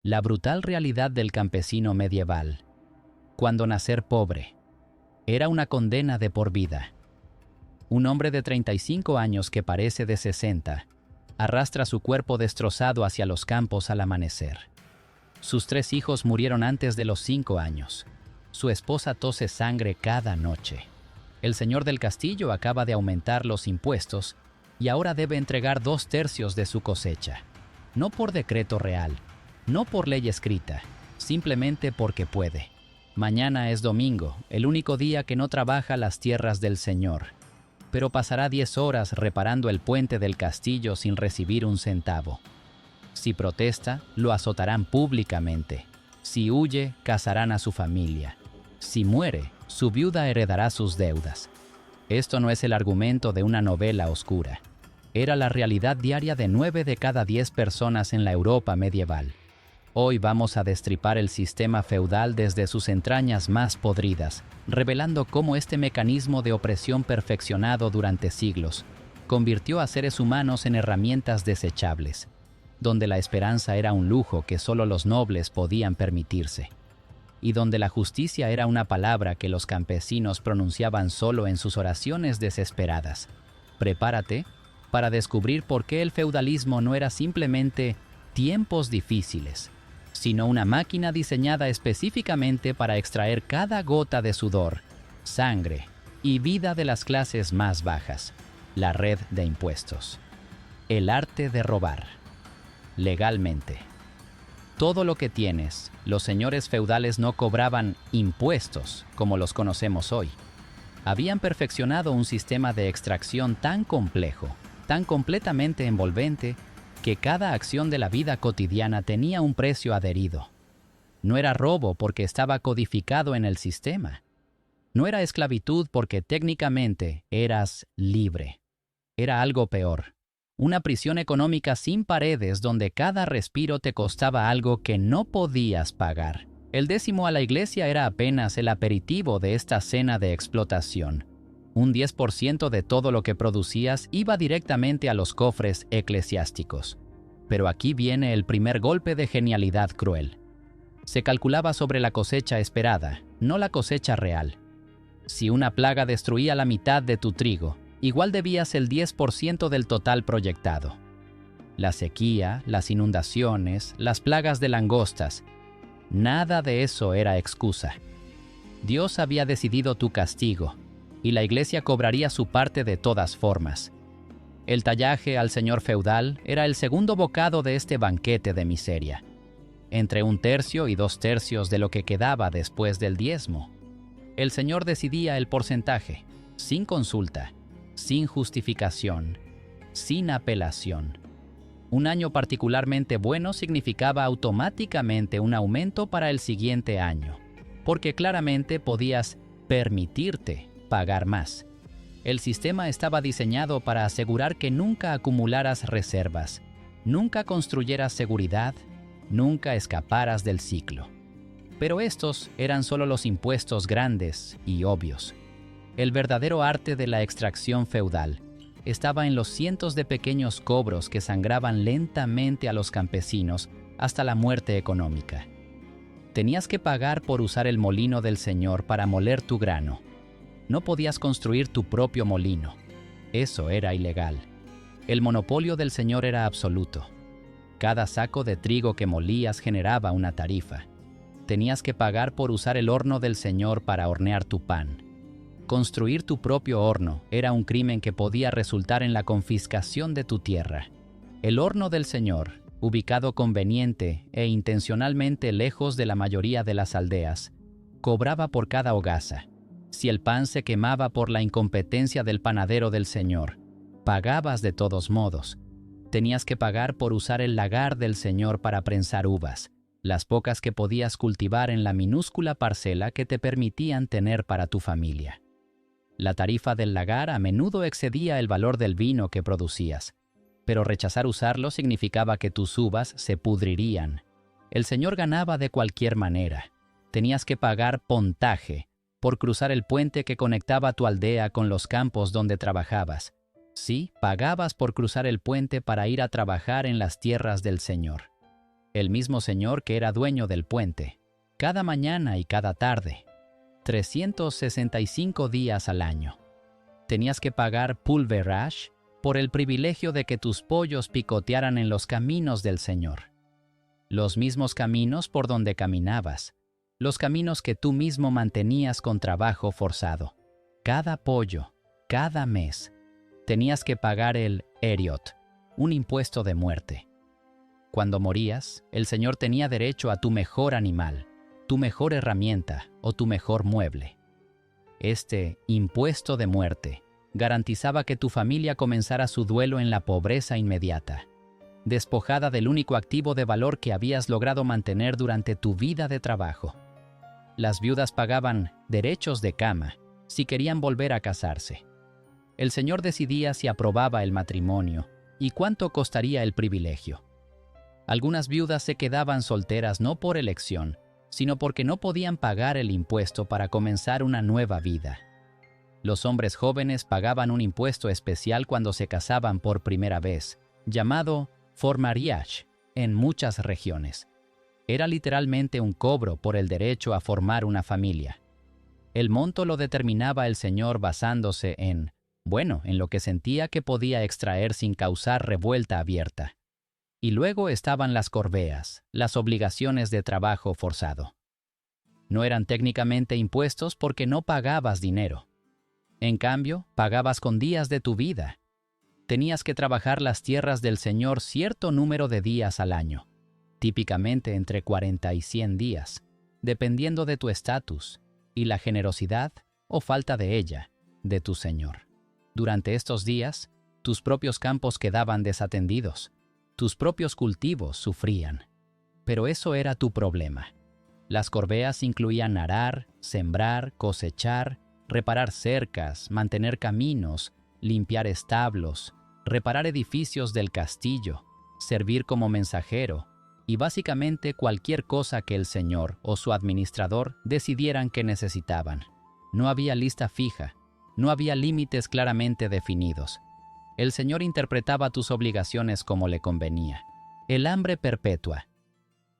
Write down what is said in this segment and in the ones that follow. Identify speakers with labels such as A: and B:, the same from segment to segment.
A: La brutal realidad del campesino medieval, cuando nacer pobre, era una condena de por vida. Un hombre de 35 años que parece de 60, arrastra su cuerpo destrozado hacia los campos al amanecer. Sus 3 hijos murieron antes de los 5 años. Su esposa tose sangre cada noche. El señor del castillo acaba de aumentar los impuestos y ahora debe entregar 2/3 de su cosecha. No por decreto real, no por ley escrita, simplemente porque puede. Mañana es domingo, el único día que no trabaja las tierras del Señor. Pero pasará 10 horas reparando el puente del castillo sin recibir un centavo. Si protesta, lo azotarán públicamente. Si huye, casarán a su familia. Si muere, su viuda heredará sus deudas. Esto no es el argumento de una novela oscura. Era la realidad diaria de 9 de cada 10 personas en la Europa medieval. Hoy vamos a destripar el sistema feudal desde sus entrañas más podridas, revelando cómo este mecanismo de opresión perfeccionado durante siglos convirtió a seres humanos en herramientas desechables, donde la esperanza era un lujo que solo los nobles podían permitirse, y donde la justicia era una palabra que los campesinos pronunciaban solo en sus oraciones desesperadas. Prepárate para descubrir por qué el feudalismo no era simplemente tiempos difíciles, sino una máquina diseñada específicamente para extraer cada gota de sudor, sangre y vida de las clases más bajas, la red de impuestos. El arte de robar. Legalmente. Todo lo que tienes, los señores feudales no cobraban impuestos como los conocemos hoy. Habían perfeccionado un sistema de extracción tan complejo, tan completamente envolvente, que cada acción de la vida cotidiana tenía un precio adherido. No era robo porque estaba codificado en el sistema. No era esclavitud porque técnicamente eras libre. Era algo peor. Una prisión económica sin paredes donde cada respiro te costaba algo que no podías pagar. El décimo a la iglesia era apenas el aperitivo de esta cena de explotación. Un 10% de todo lo que producías iba directamente a los cofres eclesiásticos. Pero aquí viene el primer golpe de genialidad cruel. Se calculaba sobre la cosecha esperada, no la cosecha real. Si una plaga destruía la mitad de tu trigo, igual debías el 10% del total proyectado. La sequía, las inundaciones, las plagas de langostas, nada de eso era excusa. Dios había decidido tu castigo, y la iglesia cobraría su parte de todas formas. El tallaje al señor feudal era el segundo bocado de este banquete de miseria, entre 1/3 y 2/3 de lo que quedaba después del diezmo. El señor decidía el porcentaje, sin consulta, sin justificación, sin apelación. Un año particularmente bueno significaba automáticamente un aumento para el siguiente año, porque claramente podías permitirte pagar más. El sistema estaba diseñado para asegurar que nunca acumularas reservas, nunca construyeras seguridad, nunca escaparas del ciclo. Pero estos eran solo los impuestos grandes y obvios. El verdadero arte de la extracción feudal estaba en los cientos de pequeños cobros que sangraban lentamente a los campesinos hasta la muerte económica. Tenías que pagar por usar el molino del Señor para moler tu grano. No podías construir tu propio molino. Eso era ilegal. El monopolio del Señor era absoluto. Cada saco de trigo que molías generaba una tarifa. Tenías que pagar por usar el horno del Señor para hornear tu pan. Construir tu propio horno era un crimen que podía resultar en la confiscación de tu tierra. El horno del Señor, ubicado conveniente e intencionalmente lejos de la mayoría de las aldeas, cobraba por cada hogaza. Si el pan se quemaba por la incompetencia del panadero del Señor, pagabas de todos modos. Tenías que pagar por usar el lagar del Señor para prensar uvas, las pocas que podías cultivar en la minúscula parcela que te permitían tener para tu familia. La tarifa del lagar a menudo excedía el valor del vino que producías, pero rechazar usarlo significaba que tus uvas se pudrirían. El Señor ganaba de cualquier manera. Tenías que pagar pontaje por cruzar el puente que conectaba tu aldea con los campos donde trabajabas. Sí, pagabas por cruzar el puente para ir a trabajar en las tierras del Señor. el mismo Señor que era dueño del puente, cada mañana y cada tarde, 365 días al año. Tenías que pagar pulverage por el privilegio de que tus pollos picotearan en los caminos del Señor. Los mismos caminos por donde caminabas, los caminos que tú mismo mantenías con trabajo forzado. Cada pollo, cada mes, tenías que pagar el eriot, un impuesto de muerte. Cuando morías, el Señor tenía derecho a tu mejor animal, tu mejor herramienta o tu mejor mueble. Este impuesto de muerte garantizaba que tu familia comenzara su duelo en la pobreza inmediata, despojada del único activo de valor que habías logrado mantener durante tu vida de trabajo. Las viudas pagaban derechos de cama si querían volver a casarse. El Señor decidía si aprobaba el matrimonio y cuánto costaría el privilegio. Algunas viudas se quedaban solteras no por elección, sino porque no podían pagar el impuesto para comenzar una nueva vida. Los hombres jóvenes pagaban un impuesto especial cuando se casaban por primera vez, llamado formariage en muchas regiones. Era literalmente un cobro por el derecho a formar una familia. El monto lo determinaba el Señor basándose en lo que sentía que podía extraer sin causar revuelta abierta. Y luego estaban las corveas, las obligaciones de trabajo forzado. No eran técnicamente impuestos porque no pagabas dinero. En cambio, pagabas con días de tu vida. Tenías que trabajar las tierras del Señor cierto número de días al año, típicamente entre 40 y 100 días, dependiendo de tu estatus y la generosidad o falta de ella de tu Señor. Durante estos días, tus propios campos quedaban desatendidos, tus propios cultivos sufrían. Pero eso era tu problema. Las corveas incluían arar, sembrar, cosechar, reparar cercas, mantener caminos, limpiar establos, reparar edificios del castillo, servir como mensajero y básicamente cualquier cosa que el Señor o su administrador decidieran que necesitaban. No había lista fija, no había límites claramente definidos. El Señor interpretaba tus obligaciones como le convenía. El hambre perpetua.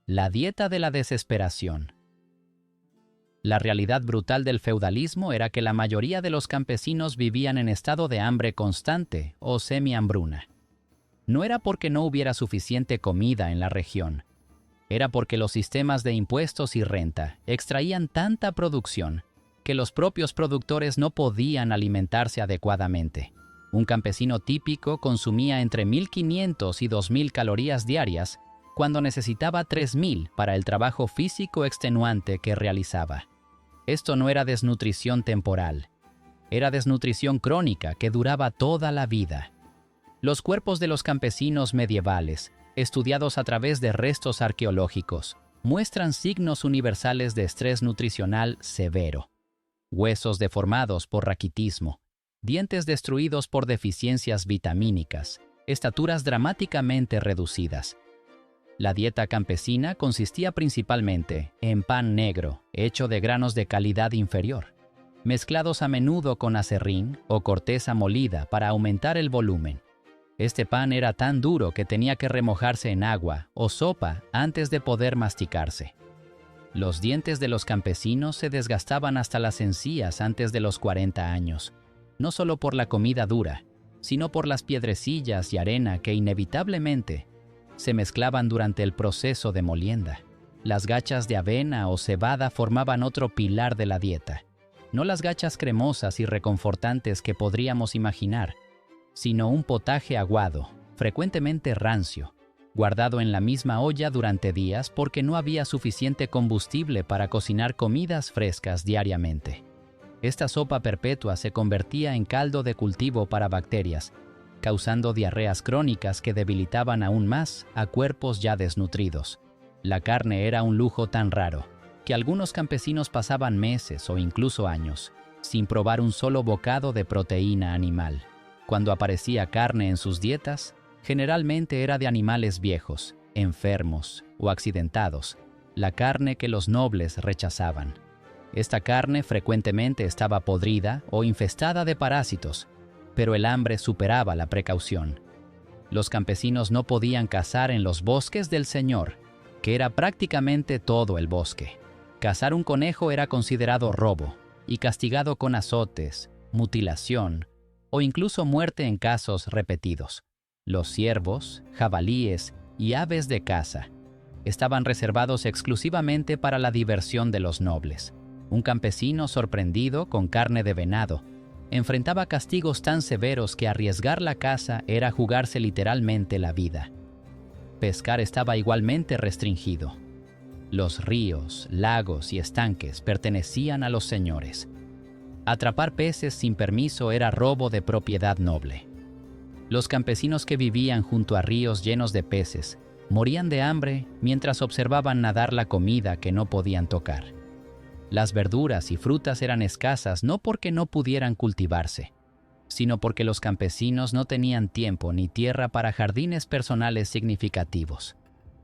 A: La dieta de la desesperación. La realidad brutal del feudalismo era que la mayoría de los campesinos vivían en estado de hambre constante o semi-hambruna. No era porque no hubiera suficiente comida en la región. Era porque los sistemas de impuestos y renta extraían tanta producción que los propios productores no podían alimentarse adecuadamente. Un campesino típico consumía entre 1.500 y 2.000 calorías diarias cuando necesitaba 3.000 para el trabajo físico extenuante que realizaba. Esto no era desnutrición temporal, era desnutrición crónica que duraba toda la vida. Los cuerpos de los campesinos medievales, estudiados a través de restos arqueológicos, muestran signos universales de estrés nutricional severo. Huesos deformados por raquitismo, dientes destruidos por deficiencias vitamínicas, estaturas dramáticamente reducidas. La dieta campesina consistía principalmente en pan negro, hecho de granos de calidad inferior, mezclados a menudo con aserrín o corteza molida para aumentar el volumen. Este pan era tan duro que tenía que remojarse en agua o sopa antes de poder masticarse. Los dientes de los campesinos se desgastaban hasta las encías antes de los 40 años, no solo por la comida dura, sino por las piedrecillas y arena que inevitablemente se mezclaban durante el proceso de molienda. Las gachas de avena o cebada formaban otro pilar de la dieta. No las gachas cremosas y reconfortantes que podríamos imaginar, sino un potaje aguado, frecuentemente rancio, guardado en la misma olla durante días porque no había suficiente combustible para cocinar comidas frescas diariamente. Esta sopa perpetua se convertía en caldo de cultivo para bacterias, causando diarreas crónicas que debilitaban aún más a cuerpos ya desnutridos. La carne era un lujo tan raro que algunos campesinos pasaban meses o incluso años sin probar un solo bocado de proteína animal. Cuando aparecía carne en sus dietas, generalmente era de animales viejos, enfermos o accidentados, la carne que los nobles rechazaban. Esta carne frecuentemente estaba podrida o infestada de parásitos, pero el hambre superaba la precaución. Los campesinos no podían cazar en los bosques del Señor, que era prácticamente todo el bosque. Cazar un conejo era considerado robo y castigado con azotes, mutilación o incluso muerte en casos repetidos. Los ciervos, jabalíes y aves de caza estaban reservados exclusivamente para la diversión de los nobles. Un campesino sorprendido con carne de venado enfrentaba castigos tan severos que arriesgar la caza era jugarse literalmente la vida. Pescar estaba igualmente restringido. Los ríos, lagos y estanques pertenecían a los señores. Atrapar peces sin permiso era robo de propiedad noble. Los campesinos que vivían junto a ríos llenos de peces morían de hambre mientras observaban nadar la comida que no podían tocar. Las verduras y frutas eran escasas no porque no pudieran cultivarse, sino porque los campesinos no tenían tiempo ni tierra para jardines personales significativos.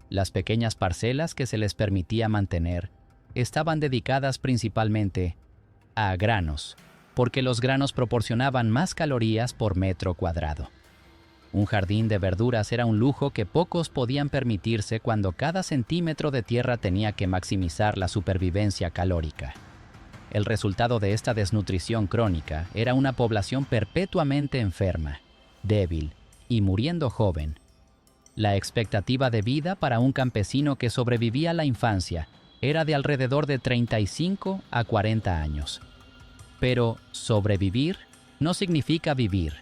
A: Las pequeñas parcelas que se les permitía mantener estaban dedicadas principalmente a granos, porque los granos proporcionaban más calorías por metro cuadrado. Un jardín de verduras era un lujo que pocos podían permitirse cuando cada centímetro de tierra tenía que maximizar la supervivencia calórica. El resultado de esta desnutrición crónica era una población perpetuamente enferma, débil y muriendo joven. La expectativa de vida para un campesino que sobrevivía a la infancia era de alrededor de 35 a 40 años. Pero sobrevivir no significa vivir.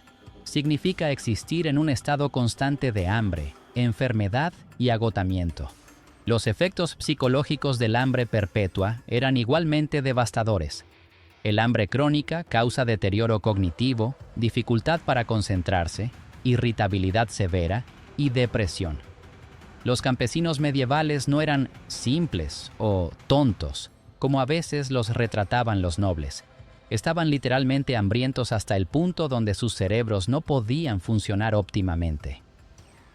A: Significa existir en un estado constante de hambre, enfermedad y agotamiento. Los efectos psicológicos del hambre perpetua eran igualmente devastadores. El hambre crónica causa deterioro cognitivo, dificultad para concentrarse, irritabilidad severa y depresión. Los campesinos medievales no eran simples o tontos, como a veces los retrataban los nobles. Estaban literalmente hambrientos hasta el punto donde sus cerebros no podían funcionar óptimamente.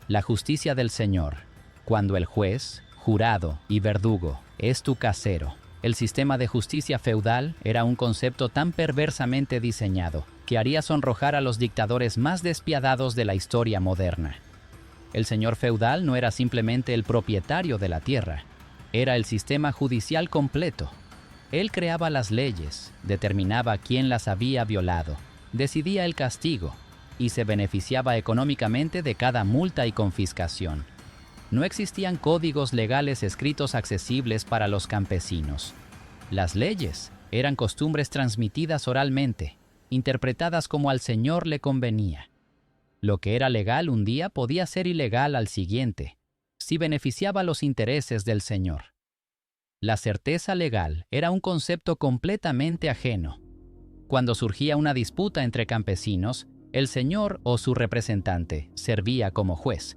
A: La justicia del Señor, cuando el juez, jurado y verdugo es tu casero. El sistema de justicia feudal era un concepto tan perversamente diseñado que haría sonrojar a los dictadores más despiadados de la historia moderna. El señor feudal no era simplemente el propietario de la tierra, era el sistema judicial completo. Él creaba las leyes, determinaba quién las había violado, decidía el castigo y se beneficiaba económicamente de cada multa y confiscación. No existían códigos legales escritos accesibles para los campesinos. Las leyes eran costumbres transmitidas oralmente, interpretadas como al señor le convenía. Lo que era legal un día podía ser ilegal al siguiente, si beneficiaba los intereses del señor. La certeza legal era un concepto completamente ajeno. Cuando surgía una disputa entre campesinos, el señor o su representante servía como juez.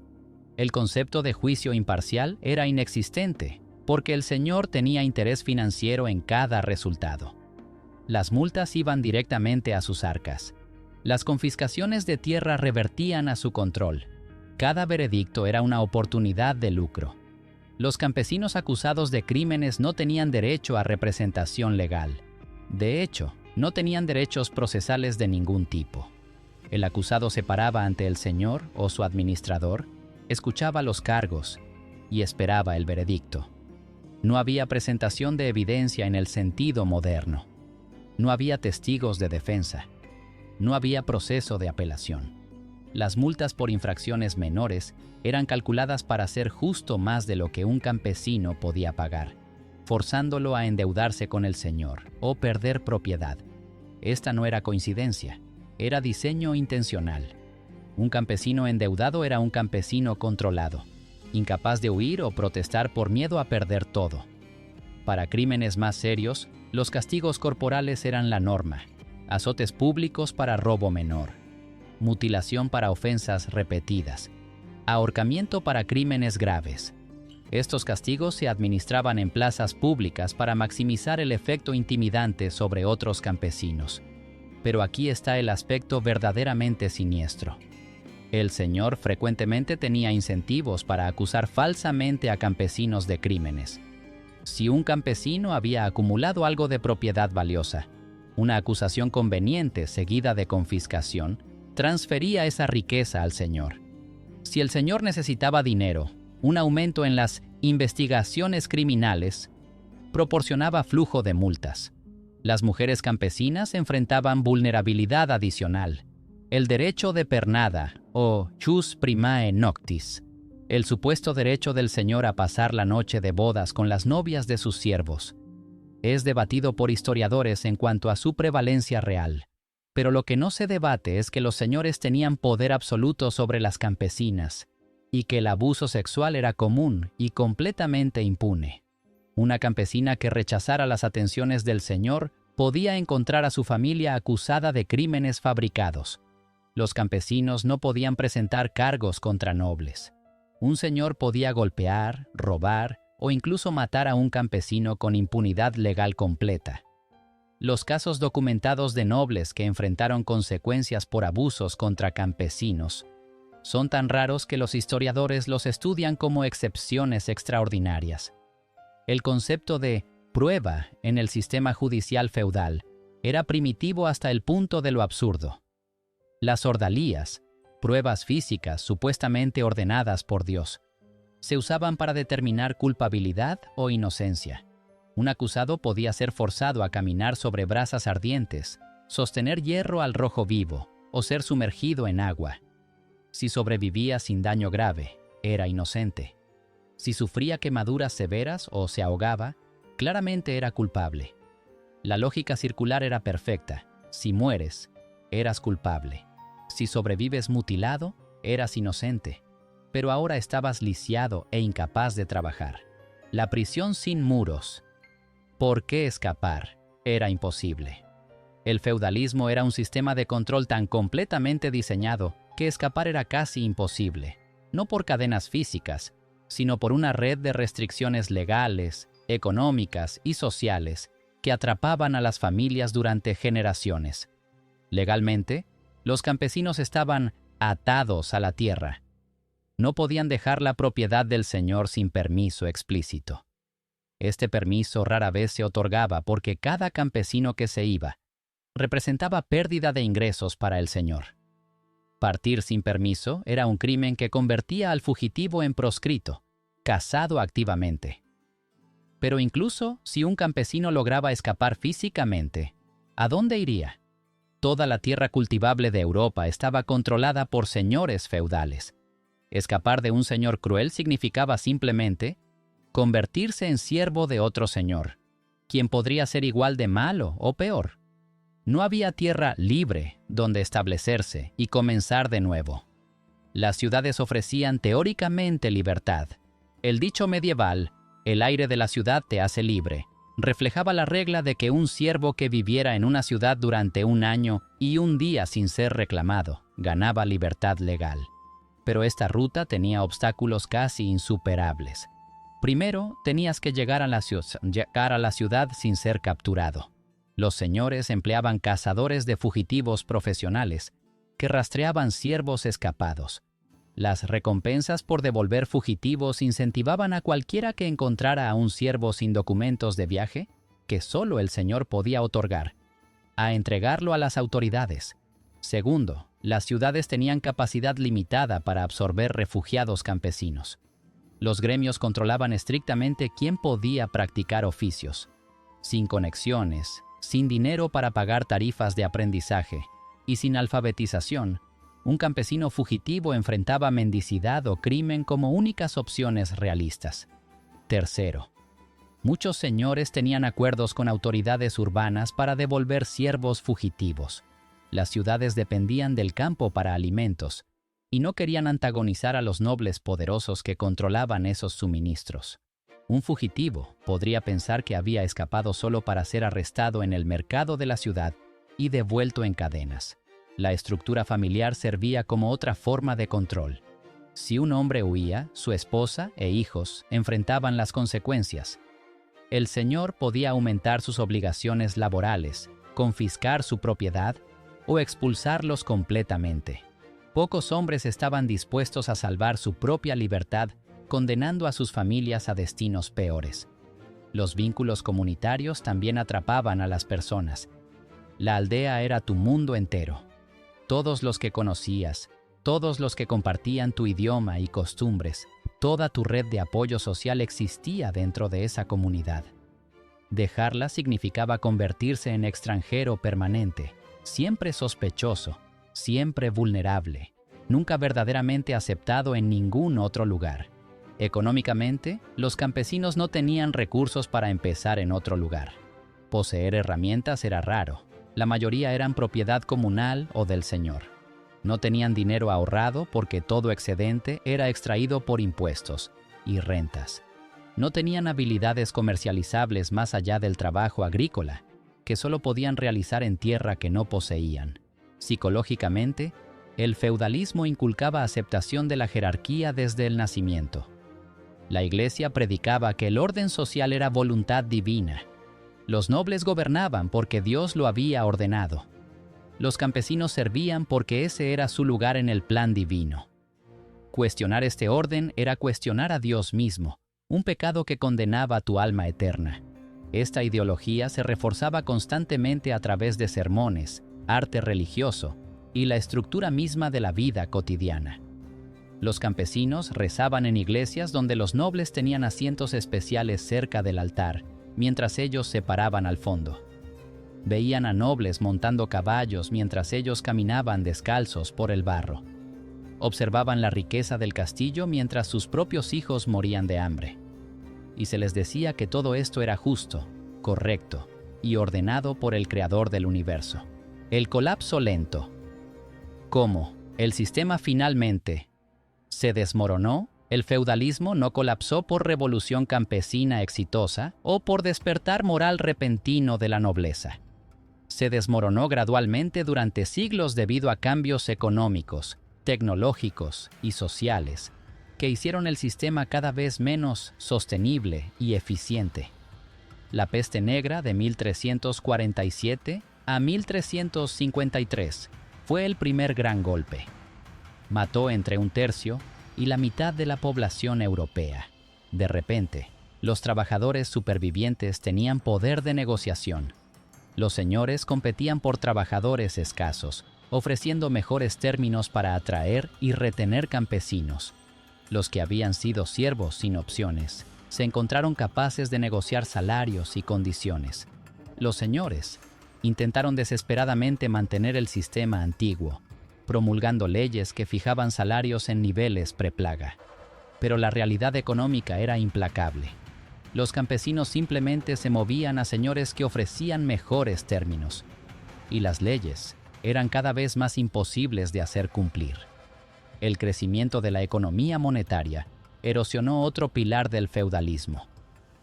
A: El concepto de juicio imparcial era inexistente, porque el señor tenía interés financiero en cada resultado. Las multas iban directamente a sus arcas. Las confiscaciones de tierra revertían a su control. Cada veredicto era una oportunidad de lucro. Los campesinos acusados de crímenes no tenían derecho a representación legal. De hecho, no tenían derechos procesales de ningún tipo. El acusado se paraba ante el señor o su administrador, escuchaba los cargos y esperaba el veredicto. No había presentación de evidencia en el sentido moderno. No había testigos de defensa. No había proceso de apelación. Las multas por infracciones menores eran calculadas para ser justo más de lo que un campesino podía pagar, forzándolo a endeudarse con el señor o perder propiedad. Esta no era coincidencia, era diseño intencional. Un campesino endeudado era un campesino controlado, incapaz de huir o protestar por miedo a perder todo. Para crímenes más serios, los castigos corporales eran la norma, azotes públicos para robo menor, mutilación para ofensas repetidas, ahorcamiento para crímenes graves. Estos castigos se administraban en plazas públicas para maximizar el efecto intimidante sobre otros campesinos. Pero aquí está el aspecto verdaderamente siniestro. El señor frecuentemente tenía incentivos para acusar falsamente a campesinos de crímenes. Si un campesino había acumulado algo de propiedad valiosa, una acusación conveniente seguida de confiscación transfería esa riqueza al señor. Si el señor necesitaba dinero, un aumento en las investigaciones criminales, proporcionaba flujo de multas. Las mujeres campesinas enfrentaban vulnerabilidad adicional, el derecho de pernada o jus primae noctis, el supuesto derecho del señor a pasar la noche de bodas con las novias de sus siervos. Es debatido por historiadores en cuanto a su prevalencia real, pero lo que no se debate es que los señores tenían poder absoluto sobre las campesinas y que el abuso sexual era común y completamente impune. Una campesina que rechazara las atenciones del señor podía encontrar a su familia acusada de crímenes fabricados. Los campesinos no podían presentar cargos contra nobles. Un señor podía golpear, robar o incluso matar a un campesino con impunidad legal completa. Los casos documentados de nobles que enfrentaron consecuencias por abusos contra campesinos son tan raros que los historiadores los estudian como excepciones extraordinarias. El concepto de prueba en el sistema judicial feudal era primitivo hasta el punto de lo absurdo. Las ordalías, pruebas físicas supuestamente ordenadas por Dios, se usaban para determinar culpabilidad o inocencia. Un acusado podía ser forzado a caminar sobre brasas ardientes, sostener hierro al rojo vivo o ser sumergido en agua. Si sobrevivía sin daño grave, era inocente. Si sufría quemaduras severas o se ahogaba, claramente era culpable. La lógica circular era perfecta. Si mueres, eras culpable. Si sobrevives mutilado, eras inocente. Pero ahora estabas lisiado e incapaz de trabajar. La prisión sin muros. ¿Por qué escapar? Era imposible. El feudalismo era un sistema de control tan completamente diseñado que escapar era casi imposible, no por cadenas físicas, sino por una red de restricciones legales, económicas y sociales que atrapaban a las familias durante generaciones. Legalmente, los campesinos estaban atados a la tierra. No podían dejar la propiedad del señor sin permiso explícito. Este permiso rara vez se otorgaba porque cada campesino que se iba representaba pérdida de ingresos para el señor. Partir sin permiso era un crimen que convertía al fugitivo en proscrito, cazado activamente. Pero incluso si un campesino lograba escapar físicamente, ¿a dónde iría? Toda la tierra cultivable de Europa estaba controlada por señores feudales. Escapar de un señor cruel significaba simplemente convertirse en siervo de otro señor, quien podría ser igual de malo o peor. No había tierra libre donde establecerse y comenzar de nuevo. Las ciudades ofrecían teóricamente libertad. El dicho medieval, "el aire de la ciudad te hace libre", reflejaba la regla de que un siervo que viviera en una ciudad durante un año y un día sin ser reclamado, ganaba libertad legal. Pero esta ruta tenía obstáculos casi insuperables. Primero, tenías que llegar a la ciudad sin ser capturado. Los señores empleaban cazadores de fugitivos profesionales que rastreaban siervos escapados. Las recompensas por devolver fugitivos incentivaban a cualquiera que encontrara a un siervo sin documentos de viaje, que solo el señor podía otorgar, a entregarlo a las autoridades. Segundo, las ciudades tenían capacidad limitada para absorber refugiados campesinos. Los gremios controlaban estrictamente quién podía practicar oficios. Sin conexiones, sin dinero para pagar tarifas de aprendizaje y sin alfabetización, un campesino fugitivo enfrentaba mendicidad o crimen como únicas opciones realistas. Tercero, muchos señores tenían acuerdos con autoridades urbanas para devolver siervos fugitivos. Las ciudades dependían del campo para alimentos y no querían antagonizar a los nobles poderosos que controlaban esos suministros. Un fugitivo podría pensar que había escapado solo para ser arrestado en el mercado de la ciudad y devuelto en cadenas. La estructura familiar servía como otra forma de control. Si un hombre huía, su esposa e hijos enfrentaban las consecuencias. El señor podía aumentar sus obligaciones laborales, confiscar su propiedad o expulsarlos completamente. Pocos hombres estaban dispuestos a salvar su propia libertad, condenando a sus familias a destinos peores. Los vínculos comunitarios también atrapaban a las personas. La aldea era tu mundo entero. Todos los que conocías, todos los que compartían tu idioma y costumbres, Toda tu red de apoyo social existía dentro de esa comunidad. Dejarla significaba convertirse en extranjero permanente, siempre sospechoso, siempre vulnerable, nunca verdaderamente aceptado en ningún otro lugar. Económicamente, los campesinos no tenían recursos para empezar en otro lugar. Poseer herramientas era raro. La mayoría eran propiedad comunal o del señor. No tenían dinero ahorrado porque todo excedente era extraído por impuestos y rentas. No tenían habilidades comercializables más allá del trabajo agrícola, que solo podían realizar en tierra que no poseían. Psicológicamente, el feudalismo inculcaba aceptación de la jerarquía desde el nacimiento. La Iglesia predicaba que el orden social era voluntad divina. Los nobles gobernaban porque Dios lo había ordenado. Los campesinos servían porque ese era su lugar en el plan divino. Cuestionar este orden era cuestionar a Dios mismo, un pecado que condenaba a tu alma eterna. Esta ideología se reforzaba constantemente a través de sermones, arte religioso y la estructura misma de la vida cotidiana. Los campesinos rezaban en iglesias donde los nobles tenían asientos especiales cerca del altar, mientras ellos se paraban al fondo. Veían a nobles montando caballos mientras ellos caminaban descalzos por el barro. Observaban la riqueza del castillo mientras sus propios hijos morían de hambre. Y se les decía que todo esto era justo, correcto y ordenado por el Creador del universo. El colapso lento. ¿Cómo? El sistema finalmente se desmoronó. El feudalismo no colapsó por revolución campesina exitosa o por despertar moral repentino de la nobleza. Se desmoronó gradualmente durante siglos debido a cambios económicos, tecnológicos y sociales que hicieron el sistema cada vez menos sostenible y eficiente. La peste negra de 1347 a 1353 fue el primer gran golpe. Mató entre un tercio y la mitad de la población europea. De repente, los trabajadores supervivientes tenían poder de negociación. Los señores competían por trabajadores escasos, ofreciendo mejores términos para atraer y retener campesinos. Los que habían sido siervos sin opciones se encontraron capaces de negociar salarios y condiciones. Los señores intentaron desesperadamente mantener el sistema antiguo, promulgando leyes que fijaban salarios en niveles preplaga. Pero la realidad económica era implacable. Los campesinos simplemente se movían a señores que ofrecían mejores términos, y las leyes eran cada vez más imposibles de hacer cumplir. El crecimiento de la economía monetaria erosionó otro pilar del feudalismo.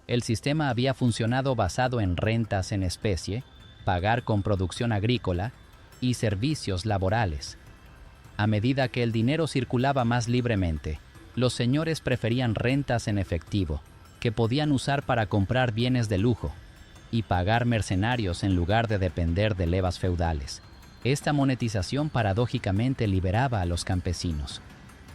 A: El sistema había funcionado basado en rentas en especie, pagar con producción agrícola y servicios laborales. A medida que el dinero circulaba más libremente, los señores preferían rentas en efectivo, que podían usar para comprar bienes de lujo, y pagar mercenarios en lugar de depender de levas feudales. Esta monetización paradójicamente liberaba a los campesinos.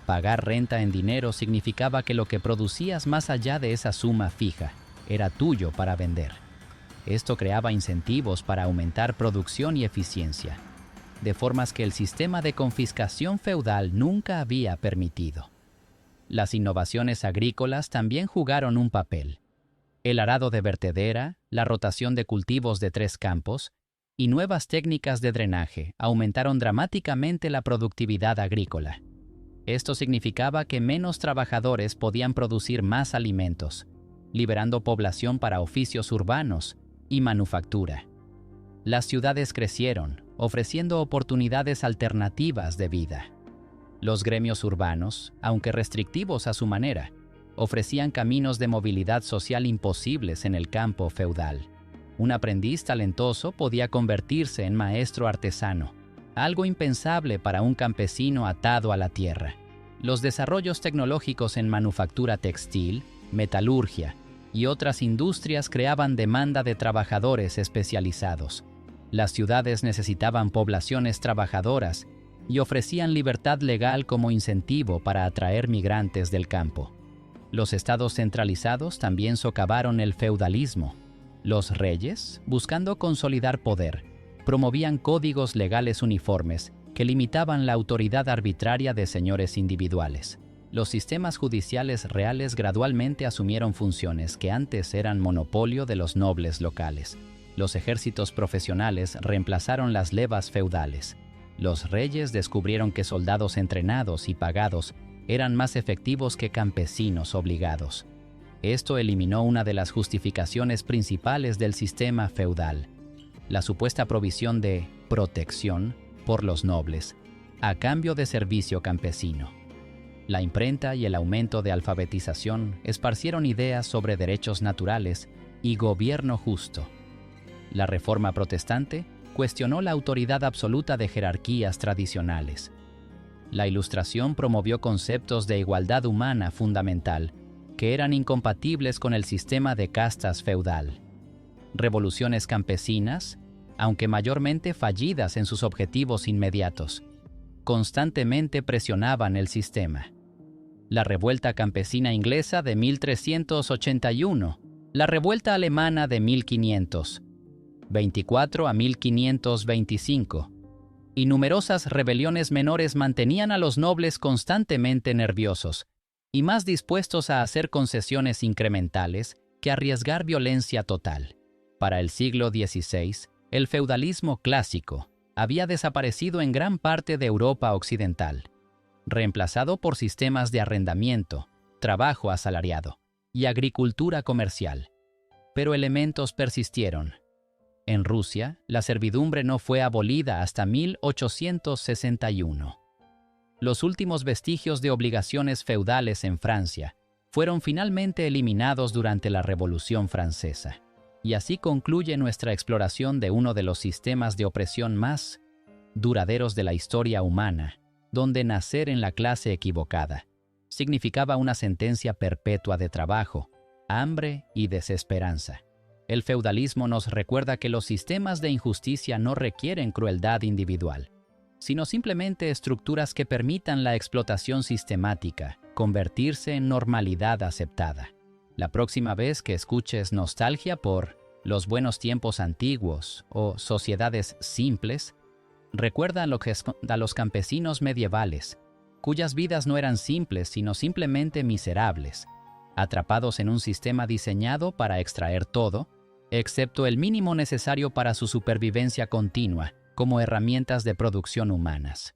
A: Pagar renta en dinero significaba que lo que producías más allá de esa suma fija era tuyo para vender. Esto creaba incentivos para aumentar producción y eficiencia, de formas que el sistema de confiscación feudal nunca había permitido. Las innovaciones agrícolas también jugaron un papel. El arado de vertedera, la rotación de cultivos de 3 campos y nuevas técnicas de drenaje aumentaron dramáticamente la productividad agrícola. Esto significaba que menos trabajadores podían producir más alimentos, liberando población para oficios urbanos y manufactura. Las ciudades crecieron, ofreciendo oportunidades alternativas de vida. Los gremios urbanos, aunque restrictivos a su manera, ofrecían caminos de movilidad social imposibles en el campo feudal. Un aprendiz talentoso podía convertirse en maestro artesano, algo impensable para un campesino atado a la tierra. Los desarrollos tecnológicos en manufactura textil, metalurgia y otras industrias creaban demanda de trabajadores especializados. Las ciudades necesitaban poblaciones trabajadoras y ofrecían libertad legal como incentivo para atraer migrantes del campo. Los estados centralizados también socavaron el feudalismo. Los reyes, buscando consolidar poder, promovían códigos legales uniformes que limitaban la autoridad arbitraria de señores individuales. Los sistemas judiciales reales gradualmente asumieron funciones que antes eran monopolio de los nobles locales. Los ejércitos profesionales reemplazaron las levas feudales. Los reyes descubrieron que soldados entrenados y pagados eran más efectivos que campesinos obligados. Esto eliminó una de las justificaciones principales del sistema feudal, la supuesta provisión de protección por los nobles, a cambio de servicio campesino. La imprenta y el aumento de alfabetización esparcieron ideas sobre derechos naturales y gobierno justo. La Reforma protestante cuestionó la autoridad absoluta de jerarquías tradicionales. La Ilustración promovió conceptos de igualdad humana fundamental que eran incompatibles con el sistema de castas feudal. Revoluciones campesinas, aunque mayormente fallidas en sus objetivos inmediatos, constantemente presionaban el sistema. La Revuelta Campesina Inglesa de 1381, la Revuelta Alemana de 1524 a 1525, y numerosas rebeliones menores mantenían a los nobles constantemente nerviosos y más dispuestos a hacer concesiones incrementales que arriesgar violencia total. Para el siglo XVI, el feudalismo clásico había desaparecido en gran parte de Europa occidental, reemplazado por sistemas de arrendamiento, trabajo asalariado y agricultura comercial. Pero elementos persistieron. En Rusia, la servidumbre no fue abolida hasta 1861. Los últimos vestigios de obligaciones feudales en Francia fueron finalmente eliminados durante la Revolución Francesa. Y así concluye nuestra exploración de uno de los sistemas de opresión más duraderos de la historia humana, donde nacer en la clase equivocada significaba una sentencia perpetua de trabajo, hambre y desesperanza. El feudalismo nos recuerda que los sistemas de injusticia no requieren crueldad individual, sino simplemente estructuras que permitan la explotación sistemática convertirse en normalidad aceptada. La próxima vez que escuches nostalgia por los buenos tiempos antiguos o sociedades simples, recuerda a los campesinos medievales, cuyas vidas no eran simples sino simplemente miserables, atrapados en un sistema diseñado para extraer todo, excepto el mínimo necesario para su supervivencia continua, como herramientas de producción humanas.